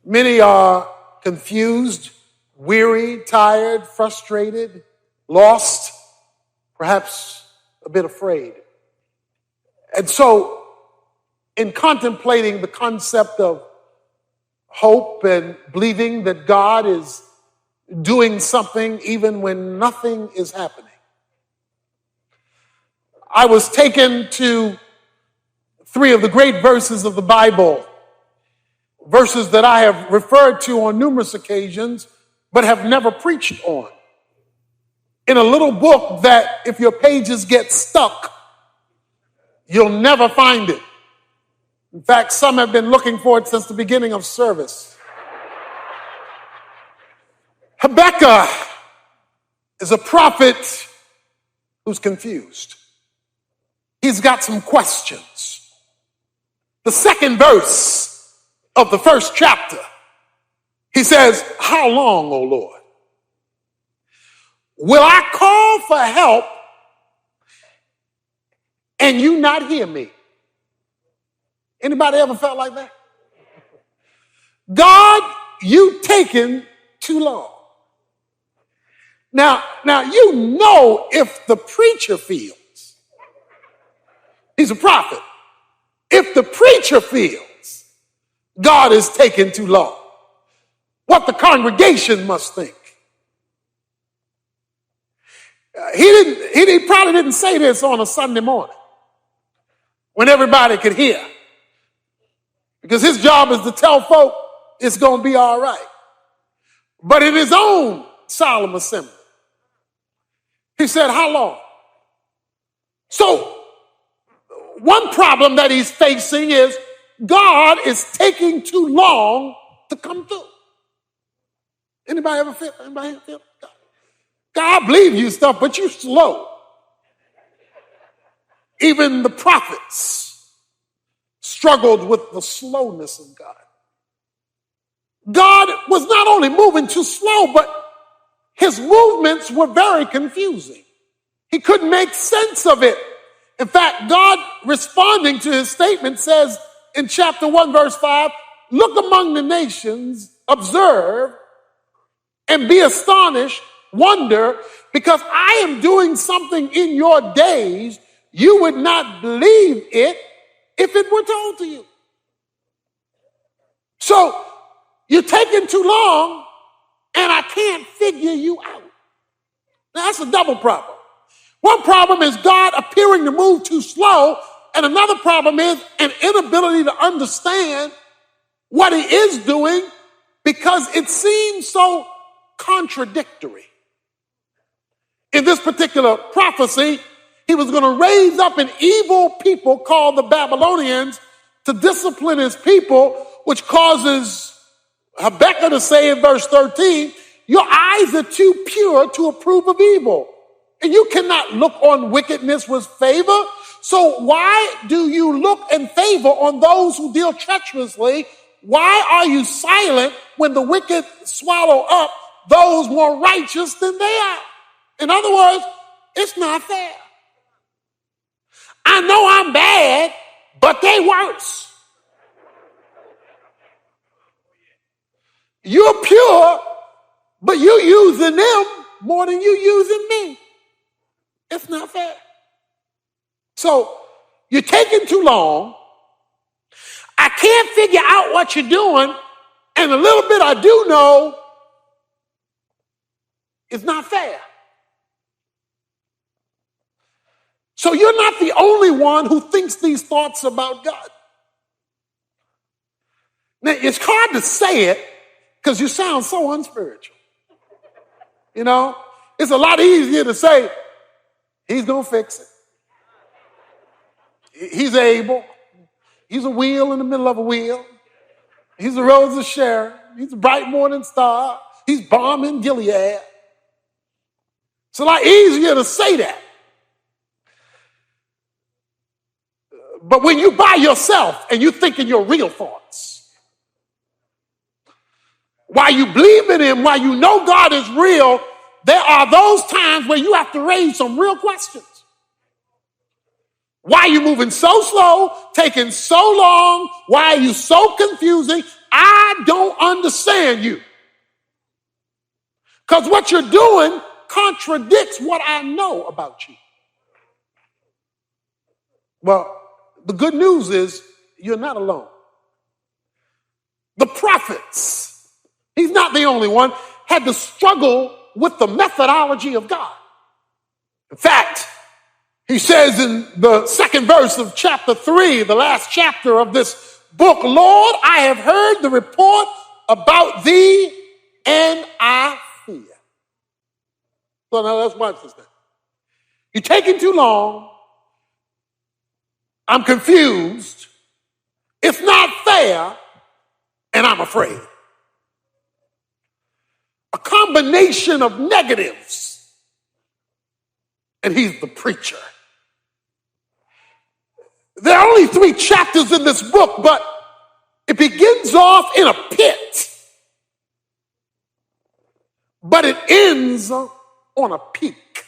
Many are confused, weary, tired, frustrated, lost, perhaps a bit afraid. And so, in contemplating the concept of hope and believing that God is doing something even when nothing is happening, I was taken to three of the great verses of the Bible, verses that I have referred to on numerous occasions, but have never preached on. In a little book that if your pages get stuck, you'll never find it. In fact, some have been looking for it since the beginning of service. Habakkuk is a prophet who's confused. He's got some questions. The second verse of the first chapter, he says, "How long, O Lord? Will I call for help and you not hear me?" Anybody ever felt like that? God, you taking too long. Now, you know if the preacher feels, he's a prophet, if the preacher feels God is taking too long, what the congregation must think. He probably didn't say this on a Sunday morning when everybody could hear, because his job is to tell folk it's going to be all right. But in his own solemn assembly, he said, "How long?" So one problem that he's facing is God is taking too long to come through. Anybody ever feel? God, I believe you stuff, but you're slow. Even the prophets struggled with the slowness of God. God was not only moving too slow, but his movements were very confusing. He couldn't make sense of it. In fact, God, responding to his statement, says in chapter 1, verse 5, "Look among the nations, observe, and be astonished, wonder, because I am doing something in your days you would not believe it if it were told to you." So, you're taking too long, and I can't figure you out. Now, that's a double problem. One problem is God appearing to move too slow, and another problem is an inability to understand what he is doing because it seems so contradictory. In this particular prophecy, he was going to raise up an evil people called the Babylonians to discipline his people, which causes Habakkuk to say in verse 13, "Your eyes are too pure to approve of evil, and you cannot look on wickedness with favor. So why do you look in favor on those who deal treacherously? Why are you silent when the wicked swallow up those more righteous than they are?" In other words, it's not fair. I know I'm bad, but they worse. You're pure, but you using them more than you using me. It's not fair. So you're taking too long. I can't figure out what you're doing, and a little bit I do know is not fair. So you're not the only one who thinks these thoughts about God. Now, it's hard to say it because you sound so unspiritual. You know, it's a lot easier to say, he's going to fix it. He's able. He's a wheel in the middle of a wheel. He's the rose of Sharon. He's a bright morning star. He's balm in Gilead. It's a lot easier to say that. But when you by yourself and you thinking your real thoughts, while you believe in him, while you know God is real, there are those times where you have to raise some real questions. Why are you moving so slow, taking so long? Why are you so confusing? I don't understand you. Because what you're doing contradicts what I know about you. Well, the good news is you're not alone. The prophets, he's not the only one, had to struggle with the methodology of God. In fact, he says in the second verse of chapter 3, the last chapter of this book, Lord, I have heard the report about thee and I fear. So now let's watch this thing. You're taking too long. I'm confused. It's not fair, and I'm afraid. A combination of negatives, and he's the preacher. There are only 3 chapters in this book, but it begins off in a pit, but it ends on a peak.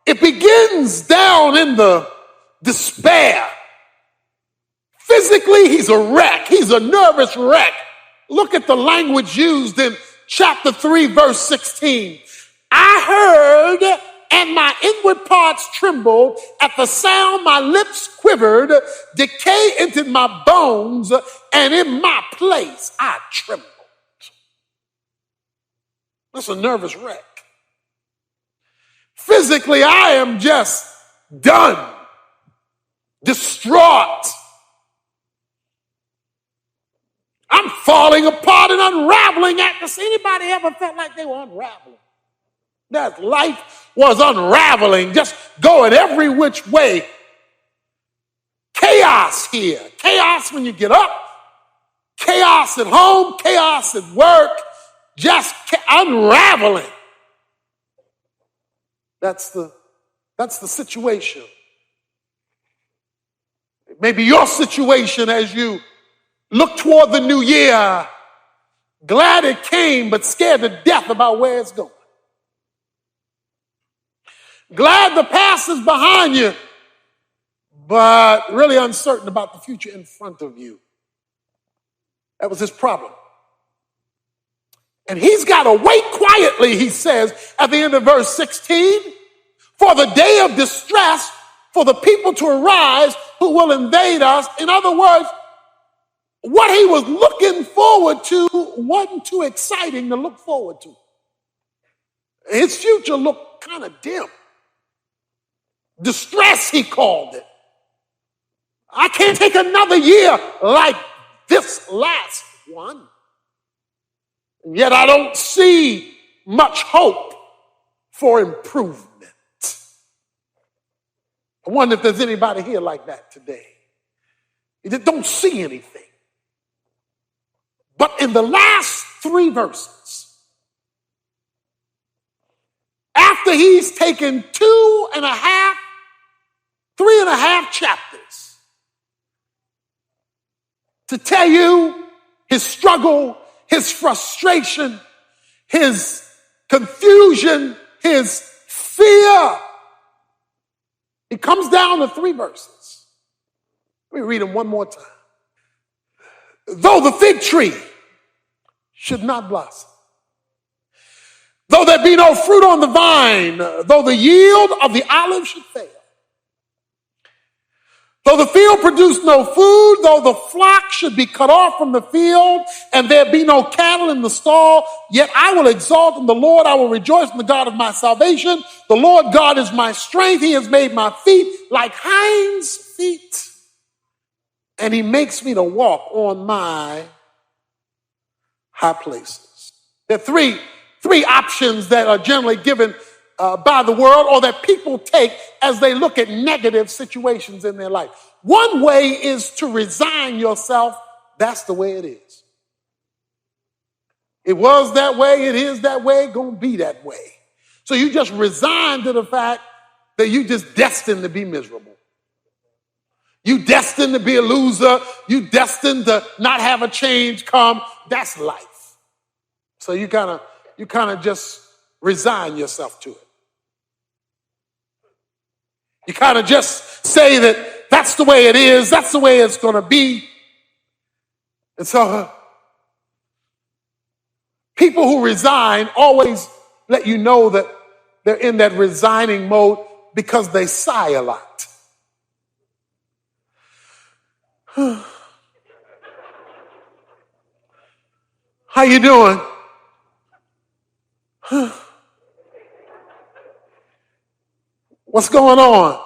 It begins down in the despair. Physically, he's a wreck. He's a nervous wreck. Look at the language used in chapter 3, verse 16. I heard, and my inward parts trembled. At the sound, my lips quivered. Decay entered my bones, and in my place, I trembled. That's a nervous wreck. Physically, I am just done, distraught. I'm falling apart and unraveling at this. Anybody ever felt like they were unraveling? That life was unraveling, just going every which way. Chaos here. Chaos when you get up. Chaos at home. Chaos at work. Just unraveling. That's the situation. Maybe your situation as you look toward the new year, glad it came, but scared to death about where it's going. Glad the past is behind you, but really uncertain about the future in front of you. That was his problem. And he's got to wait quietly, he says at the end of verse 16, for the day of distress, for the people to arise who will invade us. In other words, what he was looking forward to wasn't too exciting to look forward to. His future looked kind of dim. Distress, he called it. I can't take another year like this last one. And yet I don't see much hope for improvement. I wonder if there's anybody here like that today. You just don't see anything. But in the last 3 verses, after he's taken 3.5 chapters to tell you his struggle, his frustration, his confusion, his fear, he comes down to 3 verses. Let me read them one more time. Though the fig tree should not blossom, though there be no fruit on the vine, though the yield of the olive should fail, though the field produce no food, though the flock should be cut off from the field, and there be no cattle in the stall, yet I will exalt in the Lord, I will rejoice in the God of my salvation. The Lord God is my strength. He has made my feet like hinds' feet, and he makes me to walk on my high places. There are three options that are generally given by the world, or that people take as they look at negative situations in their life. One way is to resign yourself. That's the way it is. It was that way, it is that way, gonna be that way. So you just resign to the fact that you just destined to be miserable. You destined to be a loser. You destined to not have a change come. That's life. So you kind of just resign yourself to it. You kind of just say that that's the way it is. That's the way it's going to be. And so people who resign always let you know that they're in that resigning mode because they sigh a lot. How you doing? What's going on?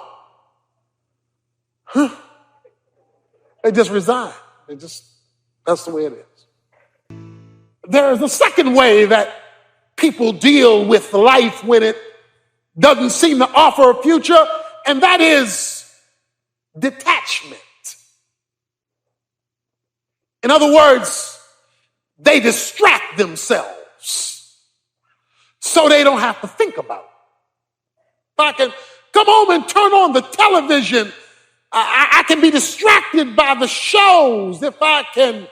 They just resign. That's the way it is. There's a second way that people deal with life when it doesn't seem to offer a future, and that is detachment. In other words, they distract themselves so they don't have to think about it. If I can come home and turn on the television, I can be distracted by the shows. If I can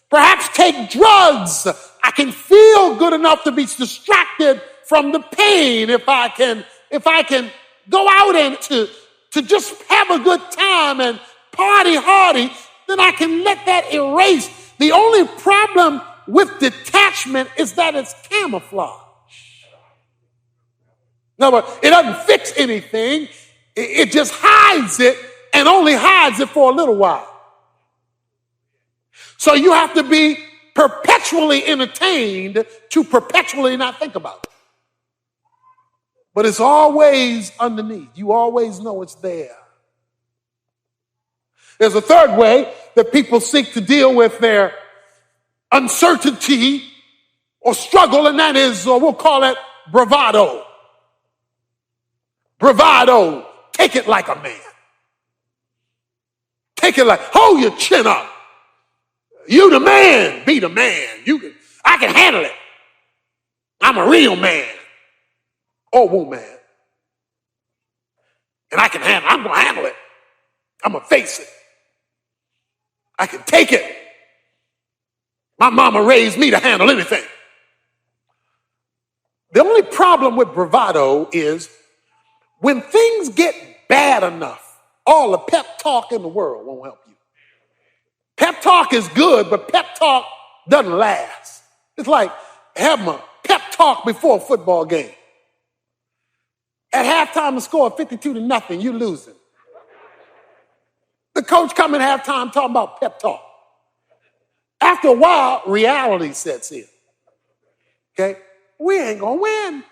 perhaps take drugs, I can feel good enough to be distracted from the pain. If I can go out and to just have a good time and party hardy, then I can let that erase. The only problem with detachment is that it's camouflage. In other words, it doesn't fix anything. It just hides it and only hides it for a little while. So you have to be perpetually entertained to perpetually not think about it. But it's always underneath. You always know it's there. There's a third way that people seek to deal with their uncertainty or struggle, and that is, or we'll call it bravado. Bravado. Take it like a man. Take it like, hold your chin up. You the man, be the man. I can handle it. I'm a real man or woman. And I'm going to handle it. I'm going to face it. I can take it. My mama raised me to handle anything. The only problem with bravado is when things get bad enough, all the pep talk in the world won't help you. Pep talk is good, but pep talk doesn't last. It's like having a pep talk before a football game. At halftime, the score 52-0, you losing. The coach come in halftime talking about pep talk. After a while, reality sets in. Okay? We ain't gonna win.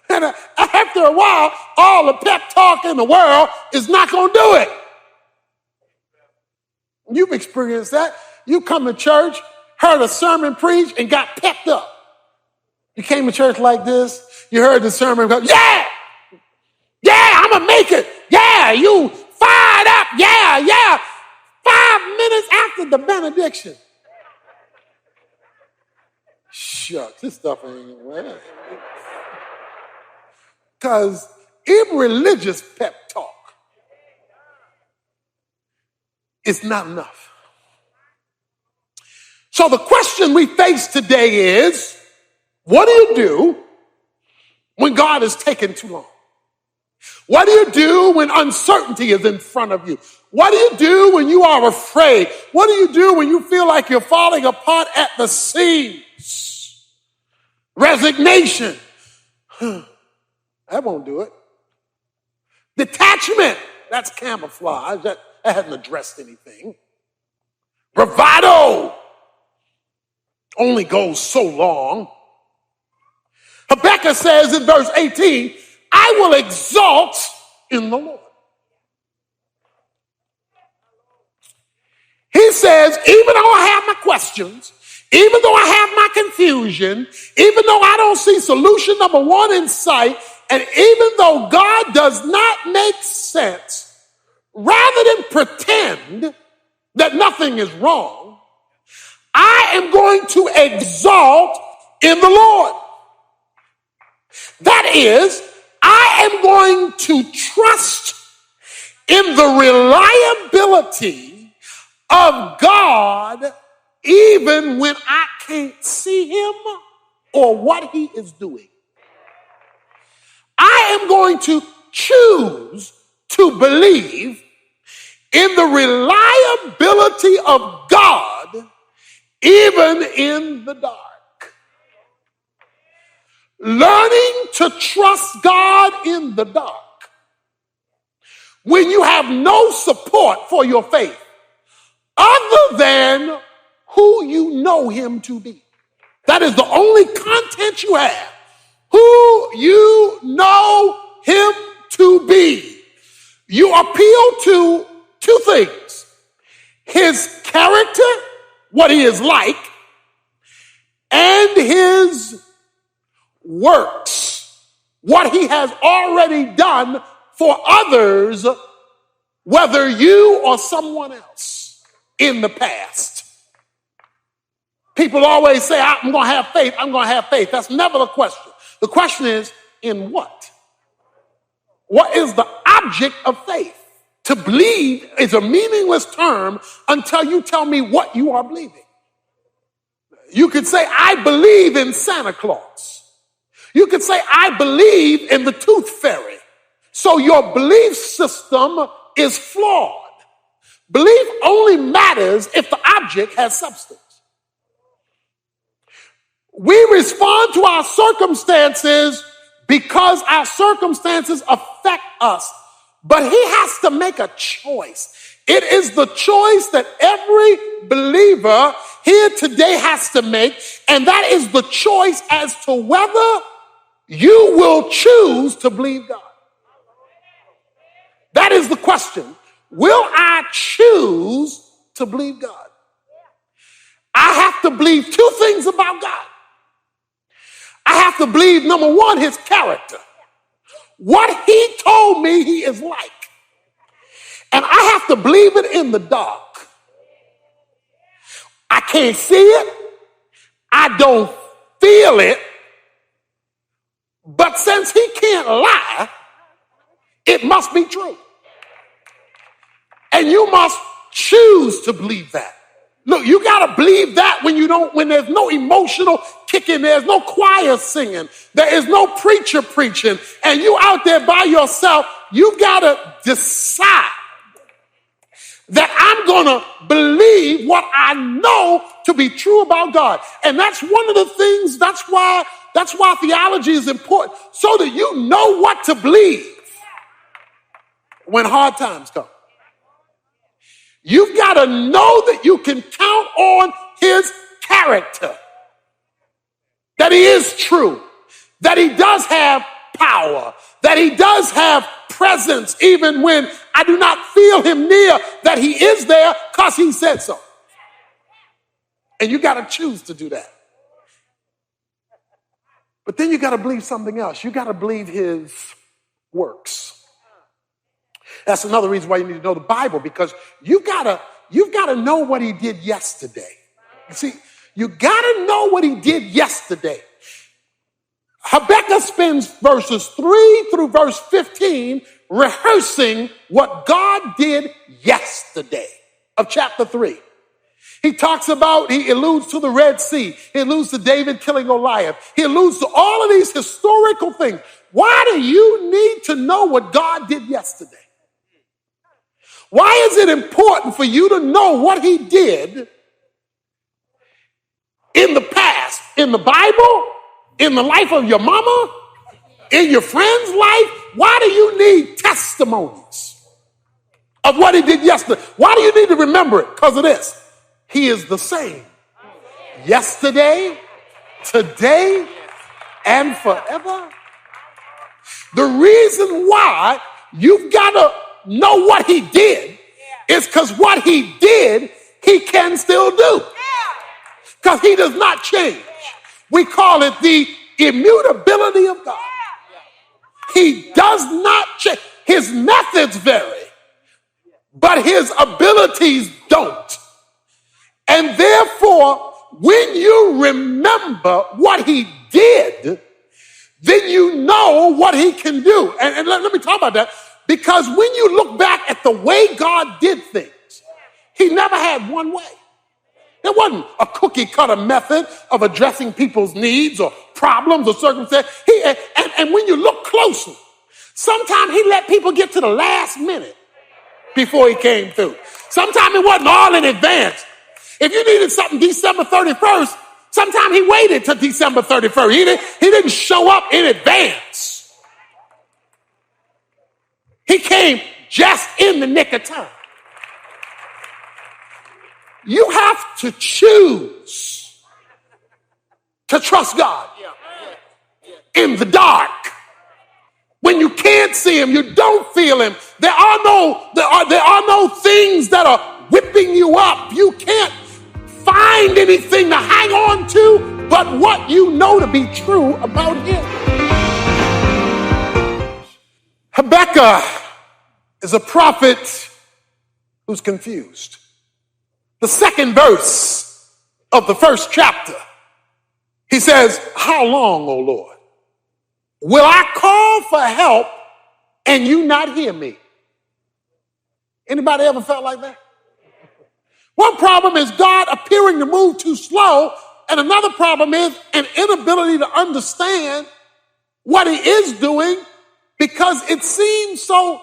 And after a while, all the pep talk in the world is not gonna do it. You've experienced that. You come to church, heard a sermon preached, and got pepped up. You came to church like this, you heard the sermon, go, yeah, I'm gonna make it. Yeah, you fired up. Yeah. 5 minutes after the benediction. Shucks, this stuff ain't right. Because irreligious pep talk is not enough. So the question we face today is, what do you do when God is taking too long? What do you do when uncertainty is in front of you? What do you do when you are afraid? What do you do when you feel like you're falling apart at the seams? Resignation. That won't do it. Detachment. That's camouflage. That hasn't addressed anything. Bravado only goes so long. Habakkuk says in verse 18, I will exalt in the Lord. He says, even though I have my questions, even though I have my confusion, even though I don't see solution number one in sight, and even though God does not make sense, rather than pretend that nothing is wrong, I am going to exalt in the Lord. That is, I am going to trust in the reliability of God even when I can't see him or what he is doing. I am going to choose to believe in the reliability of God, even in the dark. Learning to trust God in the dark when you have no support for your faith other than who you know him to be. That is the only content you have. Who you know him to be. You appeal to two things: his character, what he is like, and his works, what he has already done for others, whether you or someone else in the past. People always say, I'm going to have faith, I'm going to have faith. That's never the question. The question is, in what? What is the object of faith? To believe is a meaningless term until you tell me what you are believing. You could say, I believe in Santa Claus. You could say, I believe in the tooth fairy. So your belief system is flawed. Belief only matters if the object has substance. We respond to our circumstances because our circumstances affect us. But he has to make a choice. It is the choice that every believer here today has to make, and that is the choice as to whether you will choose to believe God. That is the question. Will I choose to believe God? I have to believe two things about God. I have to believe, number one, his character. What he told me he is like. And I have to believe it in the dark. I can't see it. I don't feel it. But since he can't lie, it must be true. And you must choose to believe that. Look, you got to believe that when there's no emotional kicking, there's no choir singing, there is no preacher preaching, and you out there by yourself, you got to decide that I'm going to believe what I know to be true about God. And that's one of the things, that's why theology is important, so that you know what to believe when hard times come. You've got to know that you can count on his character, that he is true, that he does have power, that he does have presence even when I do not feel him near, that he is there because he said so. And you got to choose to do that. But then you got to believe something else. You got to believe his works. That's another reason why you need to know the Bible, because you've got to know what he did yesterday. You see, you got to know what he did yesterday. Habakkuk spends verses 3 through verse 15 rehearsing what God did yesterday of chapter 3. He alludes to the Red Sea. He alludes to David killing Goliath. He alludes to all of these historical things. Why do you need to know what God did yesterday? Why is it important for you to know what he did in the past, in the Bible, in the life of your mama, in your friend's life? Why do you need testimonies of what he did yesterday? Why do you need to remember it? Because of this. He is the same yesterday, today, and forever. The reason why you've got to know what he did is because what he did, he can still do. Because he does not change. We call it the immutability of God. He does not change. His methods vary, but his abilities don't. And therefore, when you remember what he did, then you know what he can do. And let me talk about that. Because when you look back at the way God did things, he never had one way. There wasn't a cookie cutter method of addressing people's needs or problems or circumstances. And when you look closely, sometimes he let people get to the last minute before he came through. Sometimes it wasn't all in advance. If you needed something December 31st, sometimes he waited till December 31st. He didn't show up in advance. He came just in the nick of time. You have to choose to trust God in the dark. When you can't see him, you don't feel him. There are no things that are whipping you up. You can't find anything to hang on to but what you know to be true about him. Habakkuk is a prophet who's confused. The second verse of the first chapter, he says, "How long, O Lord, will I call for help and you not hear me?" Anybody ever felt like that? One problem is God appearing to move too slow, and another problem is an inability to understand what he is doing because it seems so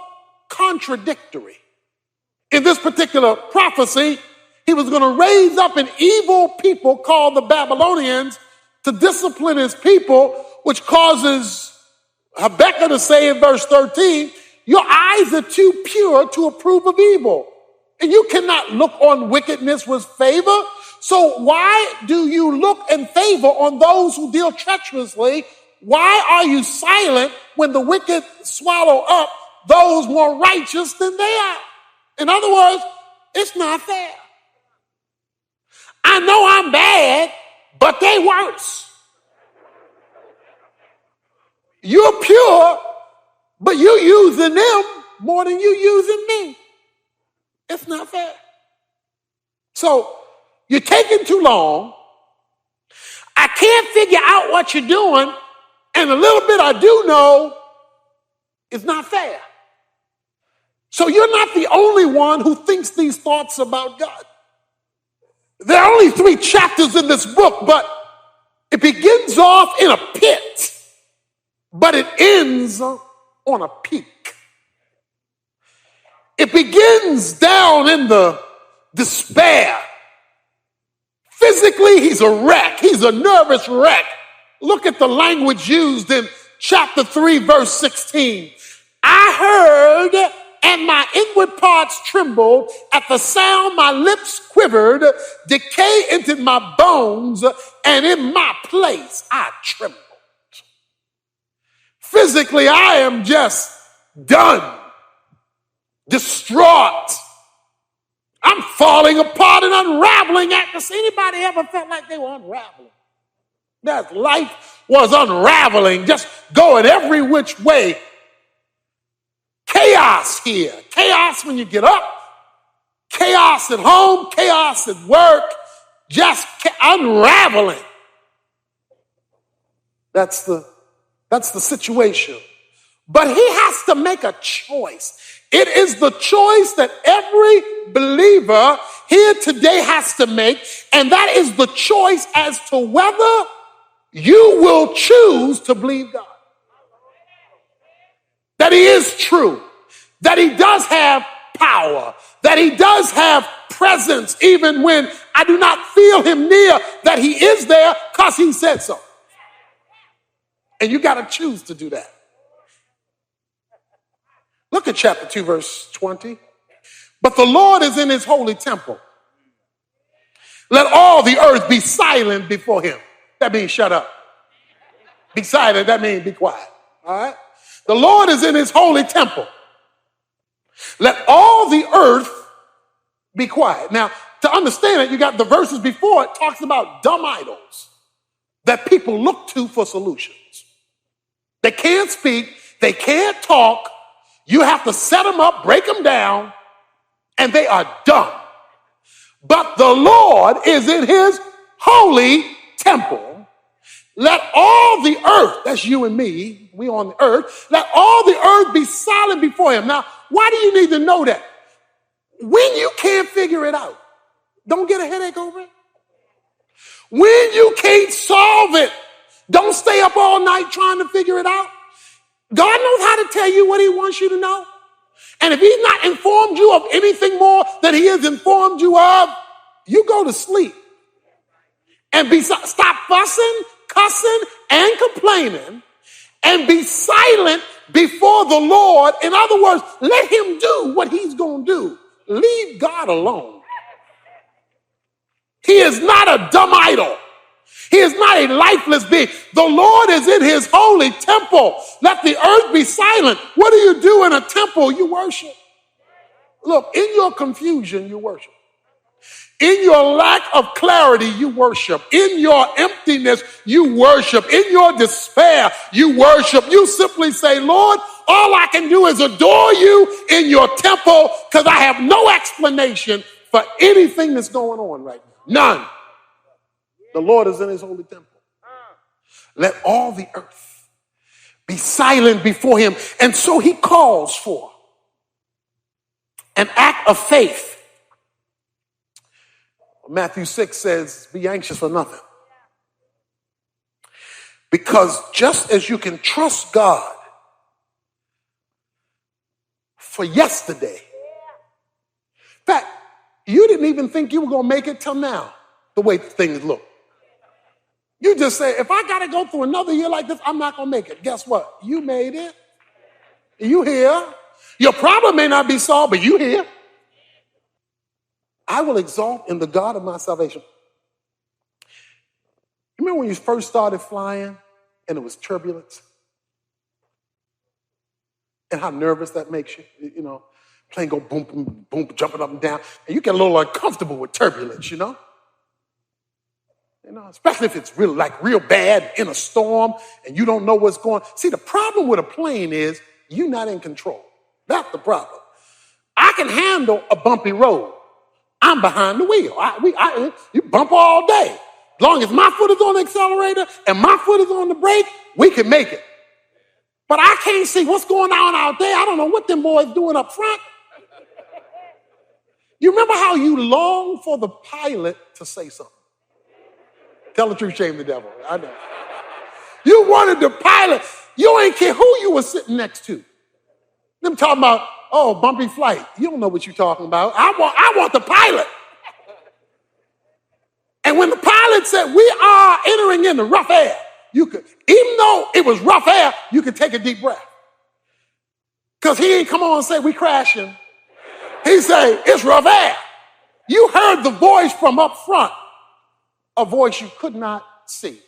contradictory. In this particular prophecy, he was going to raise up an evil people called the Babylonians to discipline his people, which causes Habakkuk to say in verse 13, "Your eyes are too pure to approve of evil, and you cannot look on wickedness with favor. So why do you look in favor on those who deal treacherously? Why are you silent when the wicked swallow up those more righteous than they are?" In other words, it's not fair. I know I'm bad, but they worse. You're pure, but you using them more than you using me. It's not fair. So you're taking too long. I can't figure out what you're doing, and a little bit I do know is not fair. So you're not the only one who thinks these thoughts about God. There are only 3 chapters in this book, but it begins off in a pit, but it ends on a peak. It begins down in the despair. Physically, he's a wreck. He's a nervous wreck. Look at the language used in chapter 3, verse 16. "I heard, and my inward parts trembled. At the sound, my lips quivered. Decay entered my bones, and in my place, I trembled." Physically, I am just done, distraught. I'm falling apart and unraveling at the seams. Anybody ever felt like they were unraveling? That life was unraveling, just going every which way. Chaos here. Chaos when you get up. Chaos at home. Chaos at work. Just unraveling. That's the situation. But he has to make a choice. It is the choice that every believer here today has to make, and that is the choice as to whether you will choose to believe God. That he is true, that he does have power, that he does have presence even when I do not feel him near, that he is there because he said so. And you got to choose to do that. Look at chapter 2, verse 20. "But the Lord is in his holy temple. Let all the earth be silent before him." That means shut up. Be silent, that means be quiet. All right? The Lord is in his holy temple. Let all the earth be quiet. Now, to understand it, you got the verses before it talks about dumb idols that people look to for solutions. They can't speak, they can't talk. You have to set them up, break them down, and they are dumb. But the Lord is in his holy temple. Let all the earth, that's you and me, we on the earth, let all the earth be silent before him. Now, why do you need to know that? When you can't figure it out, don't get a headache over it. When you can't solve it, don't stay up all night trying to figure it out. God knows how to tell you what he wants you to know. And if he's not informed you of anything more than he has informed you of, you go to sleep. And stop fussing, cussing, and complaining, and be silent before the Lord. In other words, let him do what he's going to do. Leave God alone. He is not a dumb idol. He is not a lifeless being. The Lord is in his holy temple. Let the earth be silent. What do you do in a temple? You worship. Look, in your confusion, you worship. In your lack of clarity, you worship. In your emptiness, you worship. In your despair, you worship. You simply say, Lord, all I can do is adore you in your temple because I have no explanation for anything that's going on right now. None. The Lord is in his holy temple. Let all the earth be silent before him. And so he calls for an act of faith. Matthew 6 says, be anxious for nothing. Because just as you can trust God for yesterday, in fact, you didn't even think you were going to make it till now, the way things look. You just say, if I got to go through another year like this, I'm not going to make it. Guess what? You made it. You here. Your problem may not be solved, but you here. I will exalt in the God of my salvation. You remember when you first started flying and it was turbulence? And how nervous that makes you? You know, plane go boom, boom, boom, jumping up and down. And you get a little uncomfortable with turbulence, you know? You know, especially if it's real bad in a storm and you don't know what's going on. See, the problem with a plane is you're not in control. That's the problem. I can handle a bumpy road. I'm behind the wheel. You bump all day. As long as my foot is on the accelerator and my foot is on the brake, we can make it. But I can't see what's going on out there. I don't know what them boys doing up front. You remember how you long for the pilot to say something? Tell the truth, shame the devil. I know. You wanted the pilot. You ain't care who you were sitting next to. Them talking about, oh, bumpy flight. You don't know what you're talking about. I want the pilot. And when the pilot said, we are entering into rough air, you could, even though it was rough air, you could take a deep breath. Because he ain't come on and say, we crashing. He said, it's rough air. You heard the voice from up front, a voice you could not see.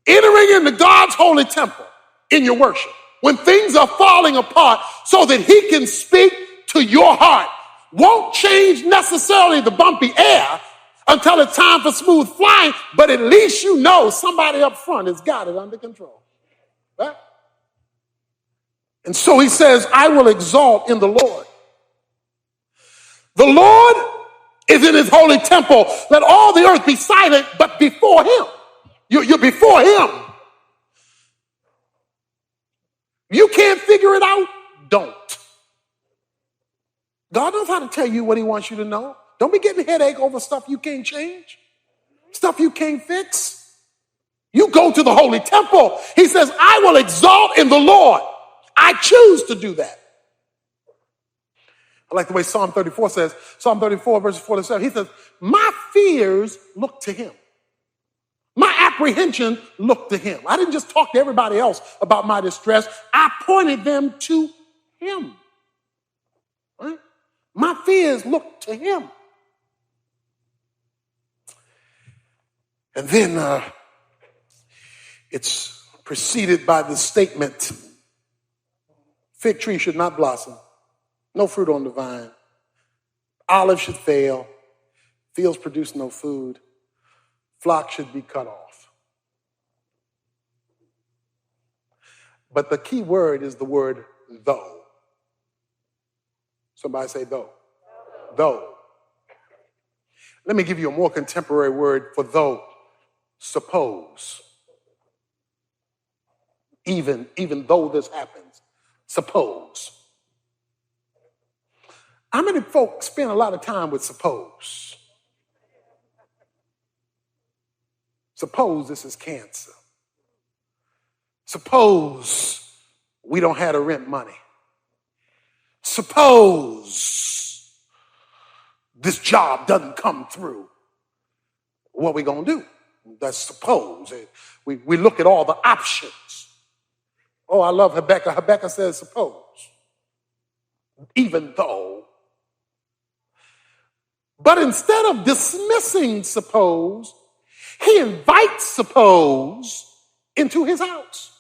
Entering into God's holy temple in your worship, when things are falling apart so that he can speak to your heart, won't change necessarily the bumpy air until it's time for smooth flying, but at least you know somebody up front has got it under control. Right? And so he says, I will exalt in the Lord. The Lord is in his holy temple. Let all the earth be silent, but before him. You're before him. You can't figure it out? Don't. God knows how to tell you what he wants you to know. Don't be getting a headache over stuff you can't change, stuff you can't fix. You go to the holy temple. He says, I will exalt in the Lord. I choose to do that. I like the way Psalm 34 says, Psalm 34, verses 4 to 7. He says, my fears look to him. My apprehension looked to him. I didn't just talk to everybody else about my distress. I pointed them to him. Right? My fears looked to him. And then it's preceded by the statement, fig tree should not blossom, no fruit on the vine, olive should fail, fields produce no food, flock should be cut off. But the key word is the word though. Somebody say though. Though. Let me give you a more contemporary word for though. Suppose. Even though this happens, suppose. How many folks spend a lot of time with suppose? Suppose this is cancer. Suppose we don't have the rent money. suppose this job doesn't come through. What are we going to do? That's suppose. We look at all the options. Oh, I love Habakkuk. Habakkuk says, suppose. Even though. But instead of dismissing suppose, he invites suppose into his house.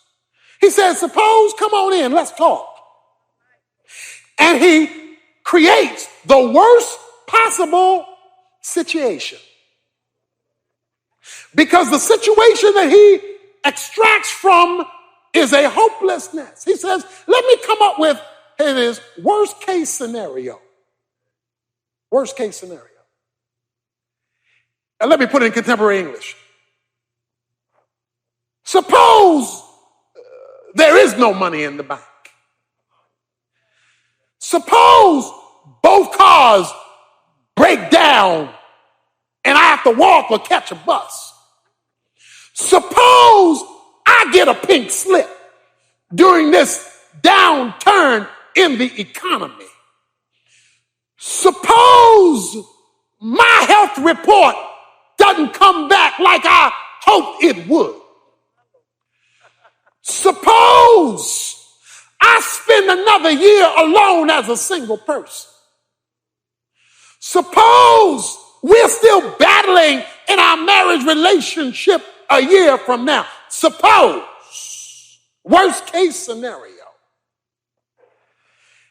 He says, suppose, come on in, let's talk. And he creates the worst possible situation. Because the situation that he extracts from is a hopelessness. He says, let me come up with his worst case scenario. Worst case scenario. And let me put it in contemporary English. Suppose there is no money in the bank. Suppose both cars break down and I have to walk or catch a bus. Suppose I get a pink slip during this downturn in the economy. Suppose my health report doesn't come back like I hoped it would. Suppose I spend another year alone as a single person. Suppose we're still battling in our marriage relationship a year from now. Suppose, worst case scenario.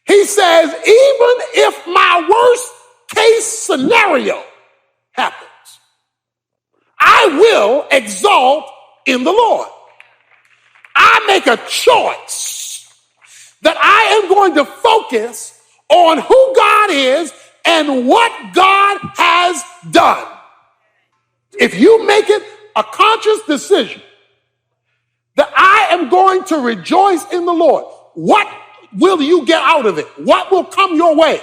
He says, even if my worst case scenario happens, I will exalt in the Lord. I make a choice that I am going to focus on who God is and what God has done. If you make it a conscious decision that I am going to rejoice in the Lord, what will you get out of it? What will come your way?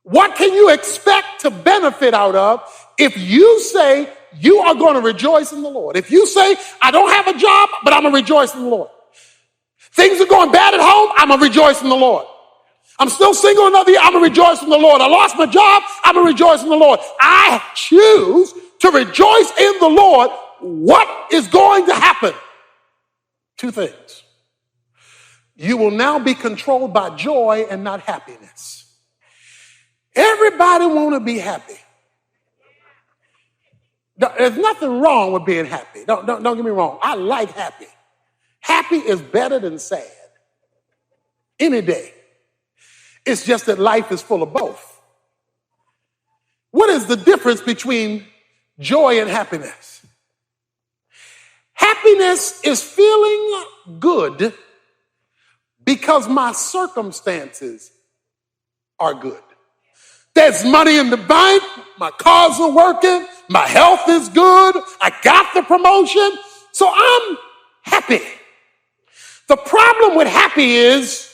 What can you expect to benefit out of if you say you are going to rejoice in the Lord? If you say, I don't have a job, but I'm going to rejoice in the Lord. Things are going bad at home, I'm going to rejoice in the Lord. I'm still single another year, I'm going to rejoice in the Lord. I lost my job, I'm going to rejoice in the Lord. I choose to rejoice in the Lord. What is going to happen? Two things. You will now be controlled by joy and not happiness. Everybody want to be happy. There's nothing wrong with being happy. Don't get me wrong. I like happy. Happy is better than sad. Any day. It's just that life is full of both. What is the difference between joy and happiness? Happiness is feeling good because my circumstances are good. There's money in the bank, my cars are working, my health is good, I got the promotion, so I'm happy. The problem with happy is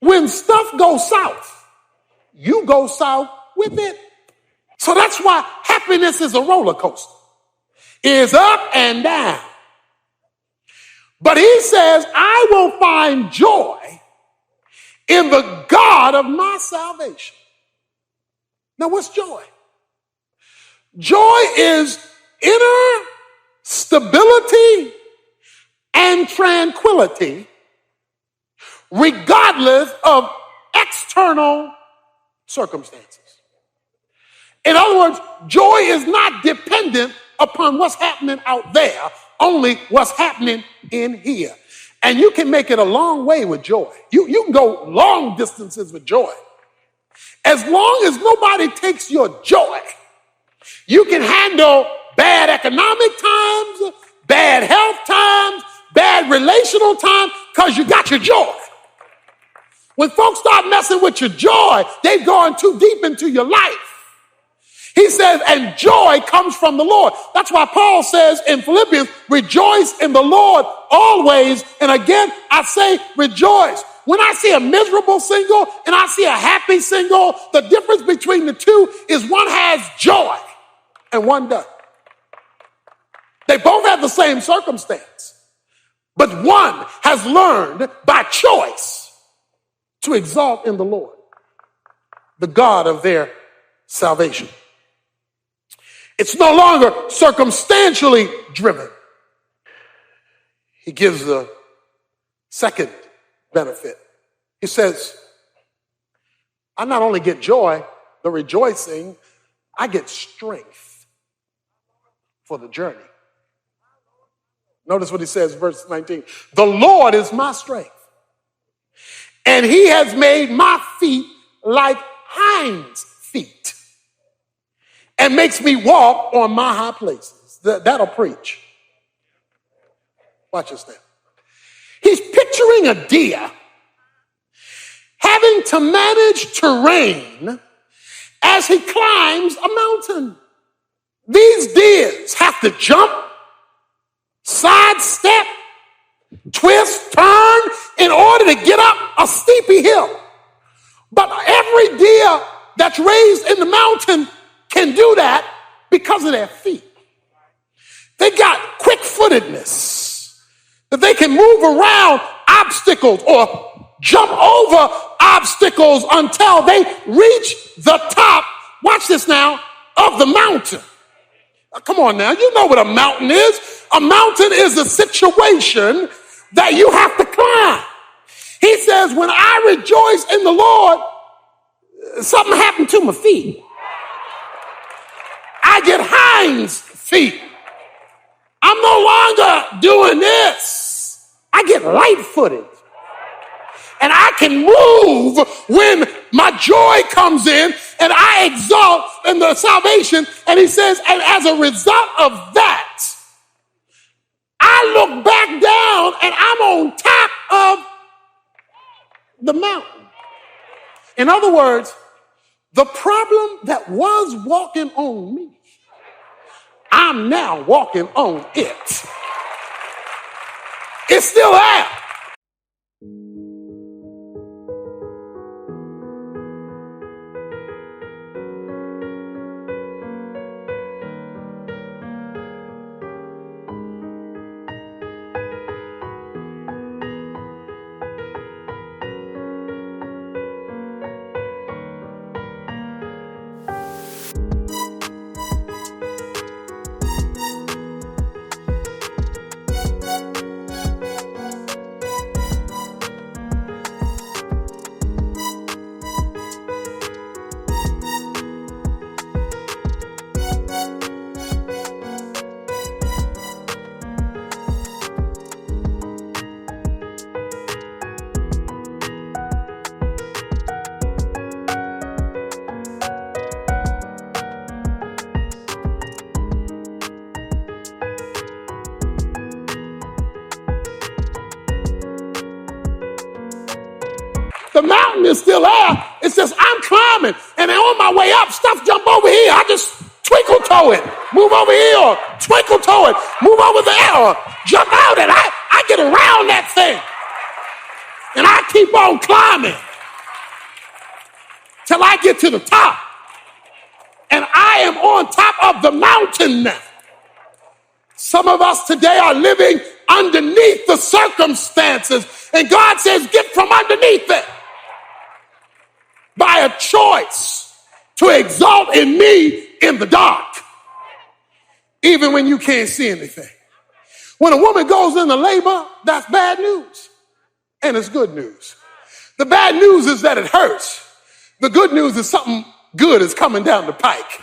when stuff goes south, you go south with it. So that's why happiness is a roller coaster. It's up and down. But he says, I will find joy in the God of my salvation. Now, what's joy? Joy is inner stability and tranquility, regardless of external circumstances. In other words, joy is not dependent upon what's happening out there, only what's happening in here. And you can make it a long way with joy. You can go long distances with joy. As long as nobody takes your joy, you can handle bad economic times, bad health times, bad relational times, because you got your joy. When folks start messing with your joy, they've gone too deep into your life. He says, and joy comes from the Lord. That's why Paul says in Philippians, rejoice in the Lord always. And again, I say rejoice. When I see a miserable single and I see a happy single, the difference between the two is one has joy and one doesn't. They both have the same circumstance, but one has learned by choice to exalt in the Lord, the God of their salvation. It's no longer circumstantially driven. He gives the second benefit. He says, I not only get joy, the rejoicing, I get strength for the journey. Notice what he says, verse 19. The Lord is my strength, and he has made my feet like hinds' feet, and makes me walk on my high places. That'll preach. Watch this now. He's picturing a deer having to manage terrain as he climbs a mountain. These deers have to jump, sidestep, twist, turn in order to get up a steepy hill. But every deer that's raised in the mountain can do that because of their feet. They got quick-footedness, that they can move around obstacles or jump over obstacles until they reach the top, watch this now, of the mountain. Come on now, you know what a mountain is. A mountain is a situation that you have to climb. He says, when I rejoice in the Lord, something happened to my feet. I get hinds feet. I'm no longer doing this. I get light-footed. And I can move when my joy comes in and I exalt in the salvation. And he says, and as a result of that, I look back down and I'm on top of the mountain. In other words, the problem that was walking on me, I'm now walking on it. It's still there. The mountain is still there. It's just I'm climbing, and on my way up, stuff jump over here. I just twinkle toe it, move over here, or twinkle toe it, move over there, or jump out and I get around that thing. And I keep on climbing till I get to the top. And I am on top of the mountain now. Some of us today are living underneath the circumstances, and God says, get from underneath it. By a choice to exalt in me in the dark, even when you can't see anything. When a woman goes into labor, that's bad news, and it's good news. The bad news is that it hurts. The good news is something good is coming down the pike.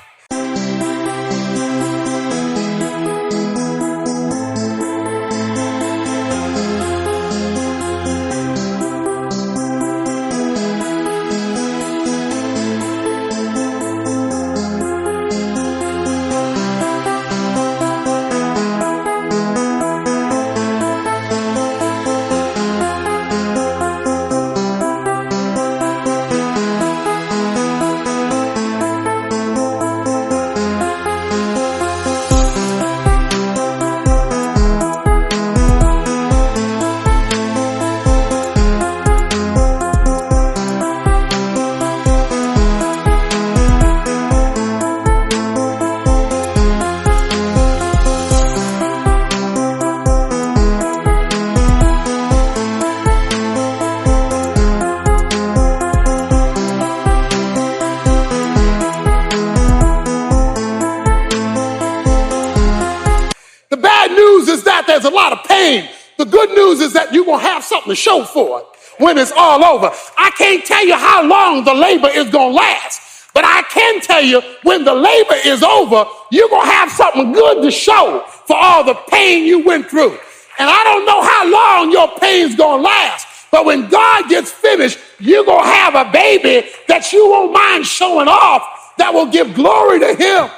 lot of pain, the good news is that you're going to have something to show for it when it's all over. I can't tell you how long the labor is going to last, but I can tell you when the labor is over, you're going to have something good to show for all the pain you went through. And I don't know how long your pain's going to last, but when God gets finished, you're going to have a baby that you won't mind showing off that will give glory to him.